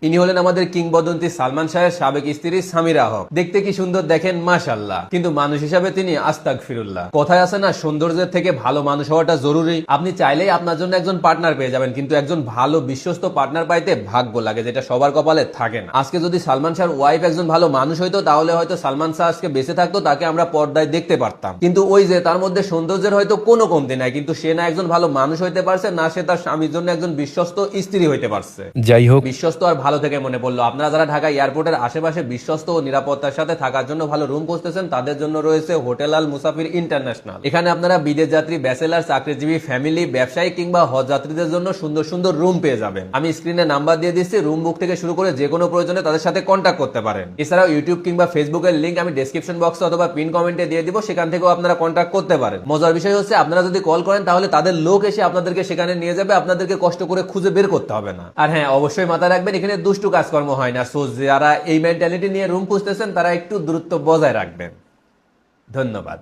ইনি হলেন আমাদের কিংবদন্তি সালমান শাহের সাবেক স্ত্রী সামিরা হক। দেখতে কি সুন্দর দেখেন, মাশাআল্লাহ, কিন্তু মানুষ হিসাবে তিনি আস্তাগফিরুল্লাহ। কথায় আছে না, সৌন্দর্যের থেকে ভালো মানুষ হওয়াটা জরুরি। আপনি চাইলেই আপনার জন্য একজন পার্টনার পেয়ে যাবেন, কিন্তু একজন ভালো বিশ্বস্ত পার্টনার পাইতে ভাগ্য লাগে, যেটা সবার কপালে থাকে না। আজকে যদি সালমান শাহর ওয়াইফ একজন ভালো মানুষ হইতো, তাহলে হয়তো সালমান শাহ আজকে বেঁচে থাকতো, তাকে আমরা পর্দায় দেখতে পারতাম। কিন্তু ওই যে তার মধ্যে সৌন্দর্যের হয়তো কোনো কমতি নাই, কিন্তু সে না একজন ভালো মানুষ হইতে পারছে, না সে তার স্বামীর জন্য একজন বিশ্বস্ত স্ত্রী হইতে পারছে। যাই হোক, বিশ্বস্ত আর ভালো থেকে মনে পড়লো, আপনারা যারা ঢাকা এয়ারপোর্টের আশেপাশে বিশ্বস্ত ও নিরাপত্তার সাথে থাকার জন্য ভালো রুম খুঁজতেছেন, তাদের জন্য রয়েছে হোটেল আল মুসাফির ইন্টারন্যাশনাল। এখানে আপনারা বিদেশ যাত্রী, ব্যাচেলার, চাকরিজীবী, ফ্যামিলি, ব্যবসায়ী কিংবা হজ যাত্রীদের জন্য সুন্দর সুন্দর রুম পেয়ে যাবেন। আমি স্ক্রিনে নাম্বার দিয়ে দিচ্ছি, রুম বুক থেকে শুরু করে যে কোনো প্রয়োজনে তাদের সাথে কন্ট্যাক্ট করতে পারেন। এছাড়াও ইউটিউব কিংবা ফেসবুকের লিঙ্ক আমি ডেসক্রিপশন বক্সে অথবা পিন কমেন্টে দিয়ে দিব, সেখান থেকেও আপনারা কন্ট্যাক্ট করতে পারেন। মজার বিষয় হচ্ছে, আপনারা যদি কল করেন তাহলে তাদের লোক এসে আপনাদেরকে সেখানে নিয়ে যাবে, আপনাদেরকে কষ্ট করে খুঁজে বের করতে হবে না। আর হ্যাঁ, অবশ্যই মাথায় রাখবেন, এখানে দুষ্টু কাজকর্ম হয় না। সো যারা এই মেন্টালিটি নিয়ে রুম খুঁজতেছেন, তারা একটু দূরত্ব বজায় রাখবেন। ধন্যবাদ।